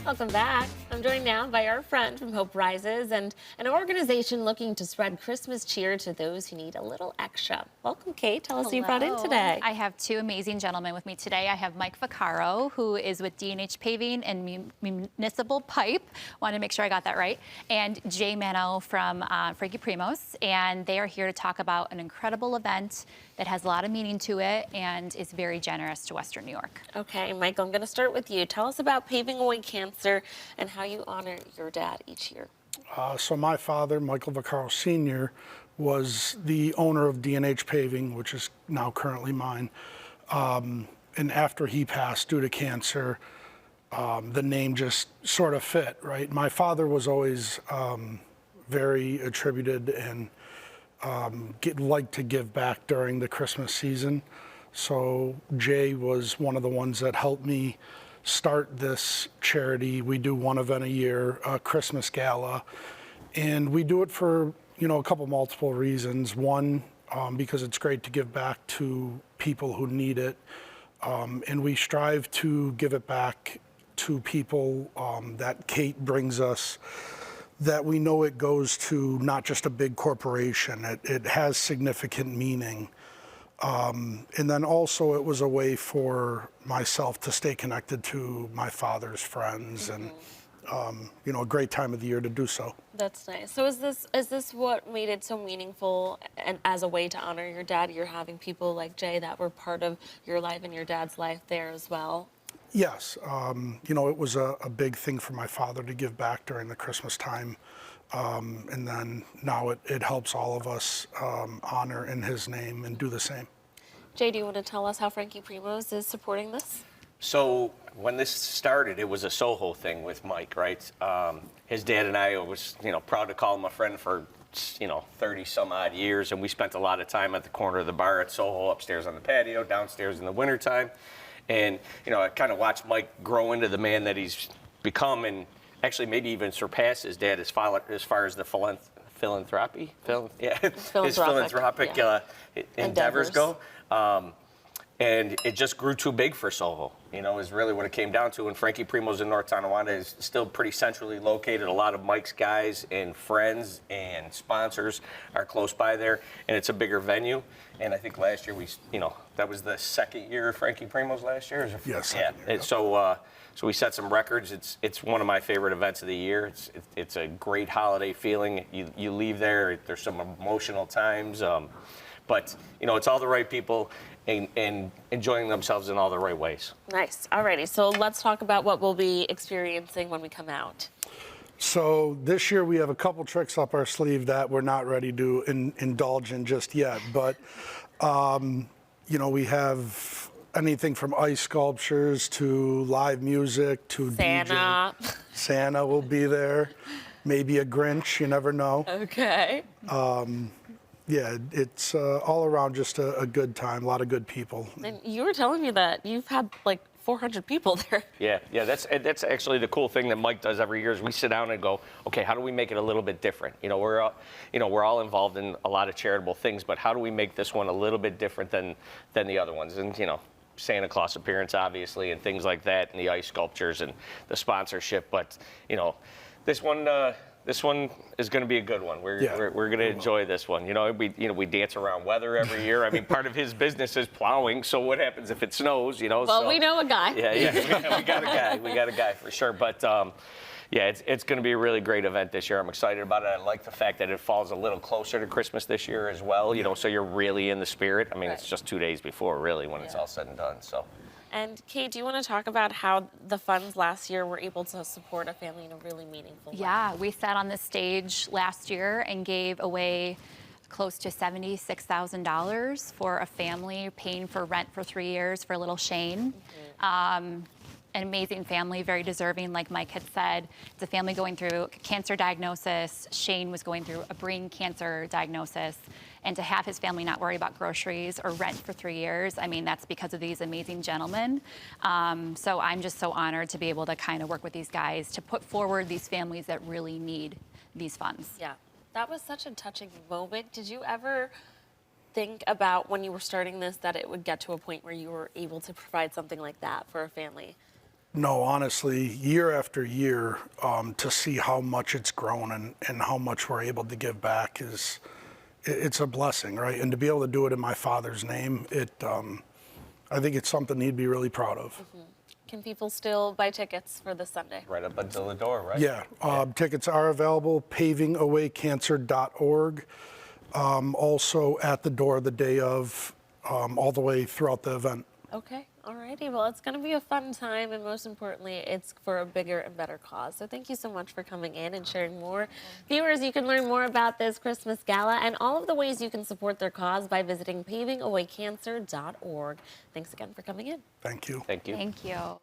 Welcome back. I'm joined now by our friend from Hope Rises and an organization looking to spread Christmas cheer to those who need a little extra. Welcome, Kate. Tell us who you brought in today. I have two amazing gentlemen with me today. I have Mike Vaccaro, who is with D&H Paving and Municipal Pipe. Want to make sure I got that right. And Jay Mano from Frankie Primos. And they are here to talk about an incredible event that has a lot of meaning to it and is very generous to Western New York. Okay, Michael, I'm going to start with you. Tell us about Paving Away Cancer and how you honor your dad each year. So my father, Michael Vaccaro Sr., was the owner of D&H Paving, which is now currently mine. And after he passed due to cancer, the name just sort of fit, right? My father was always very attributed and liked to give back during the Christmas season. So Jay was one of the ones that helped me start this charity. We do one event a year, a Christmas Gala, and we do it for a couple multiple reasons. One, because it's great to give back to people who need it, and we strive to give it back to people that Kate brings us, that we know it goes to not just a big corporation. It has significant meaning. And then also it was a way for myself to stay connected to my father's friends, and a great time of the year to do so. That's nice. So is this what made it so meaningful, and as a way to honor your dad, you're having people like Jay that were part of your life and your dad's life there as well? Yes, it was a big thing for my father to give back during the Christmas time. And then now it helps all of us honor in his name and do the same. Jay, do you want to tell us how Frankie Primos is supporting this? So when this started, it was a Soho thing with Mike, right? His dad and I was, proud to call him a friend for, 30 some odd years. And we spent a lot of time at the corner of the bar at Soho, upstairs on the patio, downstairs in the wintertime. And, I kind of watched Mike grow into the man that he's become, and actually maybe even surpass his dad as far as the philanthropy? His philanthropic endeavors go. And it just grew too big for Soho, is really what it came down to. And Frankie Primos in North Tonawanda is still pretty centrally located. A lot of Mike's guys and friends and sponsors are close by there, and it's a bigger venue. And I think last year that was the second year of Frankie Primos last year. Yes. Yeah. So we set some records. It's one of my favorite events of the year. It's a great holiday feeling. You leave there. There's some emotional times, but it's all the right people and enjoying themselves in all the right ways. Nice. Alrighty. So let's talk about what we'll be experiencing when we come out. So this year we have a couple tricks up our sleeve that we're not ready to indulge in just yet. But, we have anything from ice sculptures to live music to Santa. DJ. Santa will be there. Maybe a Grinch, you never know. Okay. Yeah, it's all around just a good time, a lot of good people. And you were telling me that you've had like 400 people there. Yeah, that's actually the cool thing that Mike does every year is we sit down and go, okay, how do we make it a little bit different? We're all involved in a lot of charitable things, but how do we make this one a little bit different than the other ones? And Santa Claus appearance obviously and things like that, and the ice sculptures and the sponsorship, but this one is going to be a good one. We're going to enjoy this one. We dance around weather every year. I mean, part of his business is plowing. So what happens if it snows? Well, we know a guy. Yeah, we got a guy. We got a guy for sure. But it's going to be a really great event this year. I'm excited about it. I like the fact that it falls a little closer to Christmas this year as well. So you're really in the spirit. I mean, It's just 2 days before, really, when it's all said and done. So. And Kate, do you want to talk about how the funds last year were able to support a family in a really meaningful way? Yeah, we sat on this stage last year and gave away close to $76,000 for a family paying for rent for 3 years for little Shane. An amazing family, very deserving, like Mike had said. It's a family going through cancer diagnosis. Shane was going through a brain cancer diagnosis. And to have his family not worry about groceries or rent for 3 years, I mean, that's because of these amazing gentlemen. So I'm just so honored to be able to kind of work with these guys to put forward these families that really need these funds. Yeah, that was such a touching moment. Did you ever think about when you were starting this that it would get to a point where you were able to provide something like that for a family? No, honestly, year after year, to see how much it's grown and how much we're able to give back it's a blessing, right? And to be able to do it in my father's name, I think it's something he'd be really proud of. Can people still buy tickets for this Sunday? Right up until the door, right? Yeah, tickets are available, pavingawaycancer.org. Also at the door the day of, all the way throughout the event. Okay, all righty. Well, it's going to be a fun time, and most importantly, it's for a bigger and better cause. So thank you so much for coming in and sharing more. Viewers, you can learn more about this Christmas gala and all of the ways you can support their cause by visiting pavingawaycancer.org. Thanks again for coming in. Thank you. Thank you. Thank you.